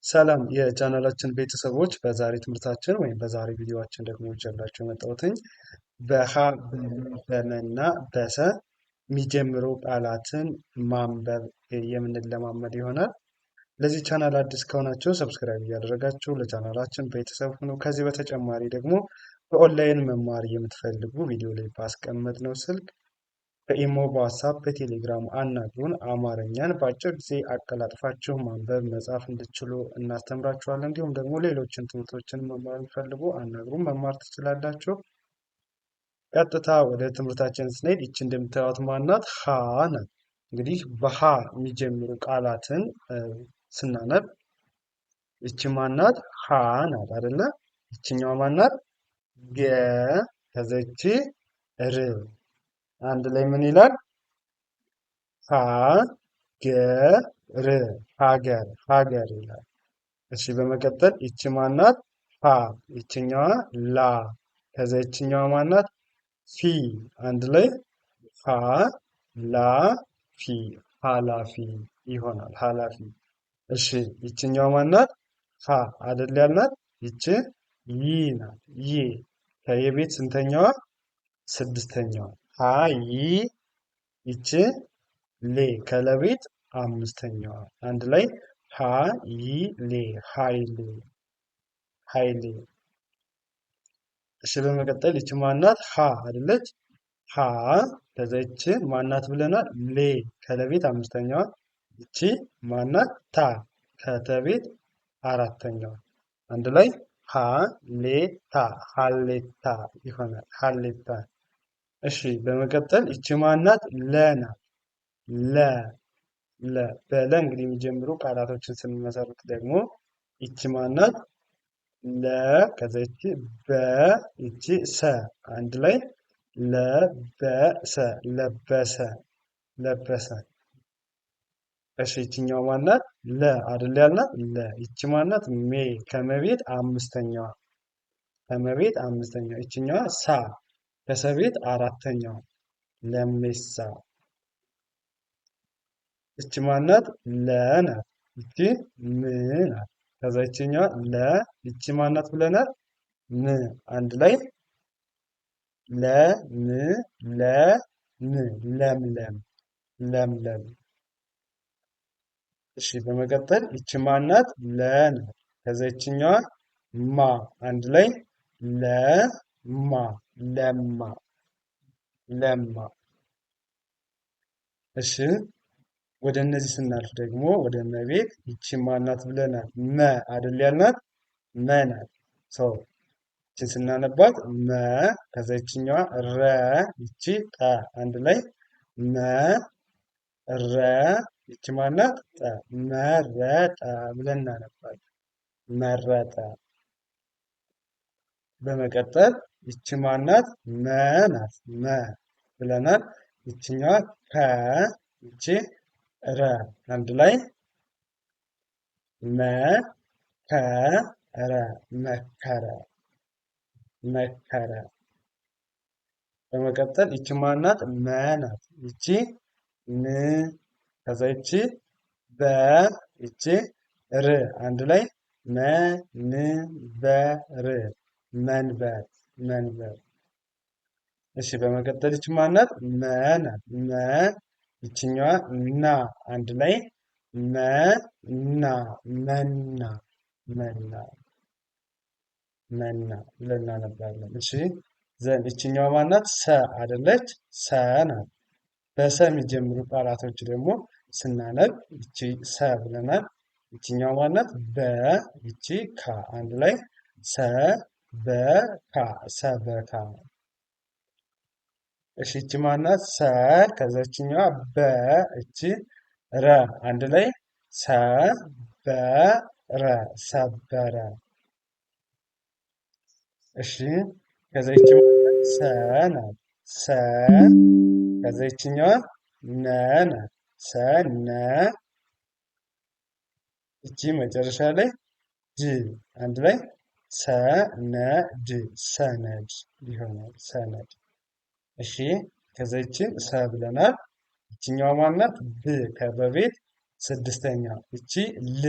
ሰላም የቻናላችን ቤተሰቦች፣ በዛሬ ትምህርታችን ወይም በዛሬ ቪዲዮአችን ደግሞ ይዤላችሁ የመጣሁትኝ በሀ በመና በሰ የሚጀምሩ ቃላትን ማንበብ የምንለማመድ ይሆናል። ለዚህ ቻናል አዲስ ከሆናችሁ ሰብስክራይብ እያደረጋችሁ ለቻናላችን ቤተሰብ ሁኑ። ከዚህ በተጨማሪ ደግሞ በኦንላይን መማር የምትፈልጉ ቪዲዮ ላይ ባስቀመጥነው ስልክ በኢሞ፣ በዋትሳፕ፣ በቴሌግራም አናግሩን። አማርኛን በአጭር ጊዜ አቀላጥፋችሁ ማንበብ መጻፍ እንድትችሉ እናስተምራችኋለን። እንዲሁም ደግሞ ሌሎችን ትምህርቶችን መማር የሚፈልጉ አናግሩን፣ መማር ትችላላችሁ። ቀጥታ ወደ ትምህርታችን ስንሄድ ይቺ እንደምታዩት ማናት? ሀ ናት። እንግዲህ በሀ የሚጀምሩ ቃላትን ስናነብ ይቺ ማናት? ሀ ናት አይደለ? ይችኛዋ ማናት? ገ ከዘች ር አንድ ላይ ምን ይላል? ሀገር ሀገር ሀገር ይላል። እሺ በመቀጠል ይቺ ማናት? ሀ ይችኛዋ ላ ከዛ ይችኛዋ ማናት? ፊ አንድ ላይ ሀ ላ ፊ ሀላፊ ይሆናል። ሀላፊ። እሺ ይችኛዋ ማናት? ሀ አይደል ያልናት? ይቺ ይ ናት። ይ ከየቤት ስንተኛዋ? ስድስተኛዋ። ሀ ይ ይቺ ሌ ከለቤት አምስተኛዋ። አንድ ላይ ሀ ይ ሌ ሀይሌ ሀይሌ። እሺ በመቀጠል ይቺ ማናት? ሀ አይደለች? ሀ ከዛ ይቺ ማናት ብለናል? ሌ ከለቤት አምስተኛዋ። ይቺ ማናት? ታ ከተቤት አራተኛዋ። አንድ ላይ ሀ ሌ ታ ሀሌታ ይሆናል። ሀሌታ። እሺ በመቀጠል ይቺ ማናት? ለ ናት። ለ ለ በለ እንግዲህ የሚጀምሩ ቃላቶችን ስንመሰርት ደግሞ ይቺ ማናት? ለ ከዛ ይቺ በ ይቺ ሰ አንድ ላይ ለበሰ ለበሰ ለበሰ። እሺ ይችኛው ማናት? ለ አይደል ያልናት? ለ ይቺ ማናት? ሜ ከመቤት አምስተኛዋ ከመቤት አምስተኛዋ። ይችኛዋ ሳ ከሰቤት አራተኛዋ ለሜሳ። ይቺ ማናት? ለ ናት። ይቺ ም ናት። ከዛ ይችኛዋ ለ ይቺ ማናት ብለናል? ም አንድ ላይ ለም ለም ለምለም ለምለም። እሺ በመቀጠል ይቺ ማናት? ለ ናት። ከዛ ይችኛዋ ማ አንድ ላይ ለማ ለማ ለማ። እሺ ወደ እነዚህ ስናልፍ ደግሞ ወደ መቤት ይቺ ማናት ብለናል? መ አይደል ያልናት? መ ናት። ሰው ይቺን ስናነባት መ ከዛ ይችኛዋ ረ ይቺ ጠ አንድ ላይ መ ረ ይቺ ማናት? ጠ መረጠ ብለን እናነባለን። መረጠ። በመቀጠል ይቺ ማናት? መ ናት። መ ብለናል። ይችኛዋ ከ ይቺ ረ አንድ ላይ መ ከ ረ መከረ መከረ። በመቀጠል ይቺ ማናት? መ ናት። ይቺ ም ከዛ ይቺ በ ይቺ ር አንድ ላይ መንበር መንበር መንበር። እሺ በመቀጠል ይቺ ማናት? መ ናት። መ ይችኛዋ ና አንድ ላይ መና መና መና መና ብለን እናነባለን። እሺ ዘን ይችኛዋ ማናት? ሰ አይደለች? ሰ ናት። በሰ የሚጀምሩ ቃላቶች ደግሞ ስናነብ ይቺ ሰ ብለናል። ይችኛዋ ማናት? በ ይቺ ካ አንድ ላይ ሰ በካ ሰበካ። እሺ ይቺ ማናት? ሰ ከዛችኛዋ በ እቺ ረ አንድ ላይ ሰ በረ ሰበረ። እሺ ከዛ ይቺ ማናት? ሰ ናት። ሰ ከዛ ይችኛዋ ነ ናት። ሰ ነ እቺ መጨረሻ ላይ ድ አንድ ላይ ሰነድ ሰነድ ይሆናል። ሰነድ። እሺ ከዛ ይችን ሰ ብለናል። ይችኛዋ ማናት? ብ ከበቤት ስድስተኛ። እቺ ል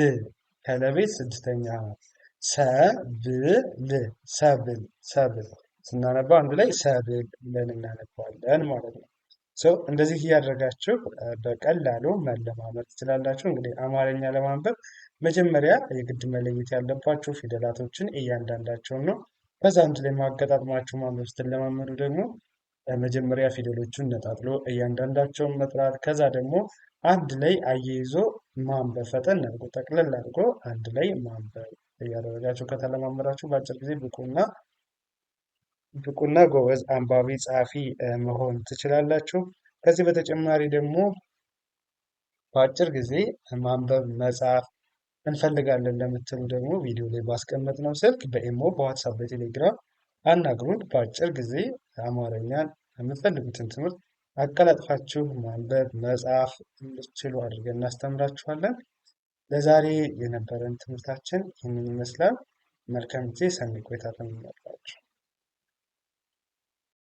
ከለቤት ስድስተኛ ናት። ሰብል ሰብል ሰብል ስናነባው አንድ ላይ ሰብል ብለን እናነባዋለን ማለት ነው። እንደዚህ እያደረጋችሁ በቀላሉ መለማመድ ትችላላችሁ። እንግዲህ አማርኛ ለማንበብ መጀመሪያ የግድ መለየት ያለባችሁ ፊደላቶችን እያንዳንዳቸውን ነው። ከዛ አንድ ላይ ማገጣጥማችሁ ማንበብ ስትለማመዱ ደግሞ መጀመሪያ ፊደሎቹን ነጣጥሎ እያንዳንዳቸውን መጥራት፣ ከዛ ደግሞ አንድ ላይ አያይዞ ማንበብ፣ ፈጠን አድርጎ ጠቅለል አድርጎ አንድ ላይ ማንበብ እያደረጋችሁ ከተለማመዳችሁ በአጭር ጊዜ ብቁና ጎበዝ አንባቢ ጸሐፊ መሆን ትችላላችሁ። ከዚህ በተጨማሪ ደግሞ በአጭር ጊዜ ማንበብ መጻፍ እንፈልጋለን ለምትሉ ደግሞ ቪዲዮ ላይ ባስቀመጥነው ስልክ በኢሞ፣ በዋትሳፕ፣ በቴሌግራም አናግሩን። በአጭር ጊዜ አማርኛን የምትፈልጉትን ትምህርት አቀላጥፋችሁ ማንበብ መጻፍ እንድትችሉ አድርገን እናስተምራችኋለን። ለዛሬ የነበረን ትምህርታችን ይህንን ይመስላል። መልካም ጊዜ፣ ሰናይ ቆይታ ተመኘሁላችሁ።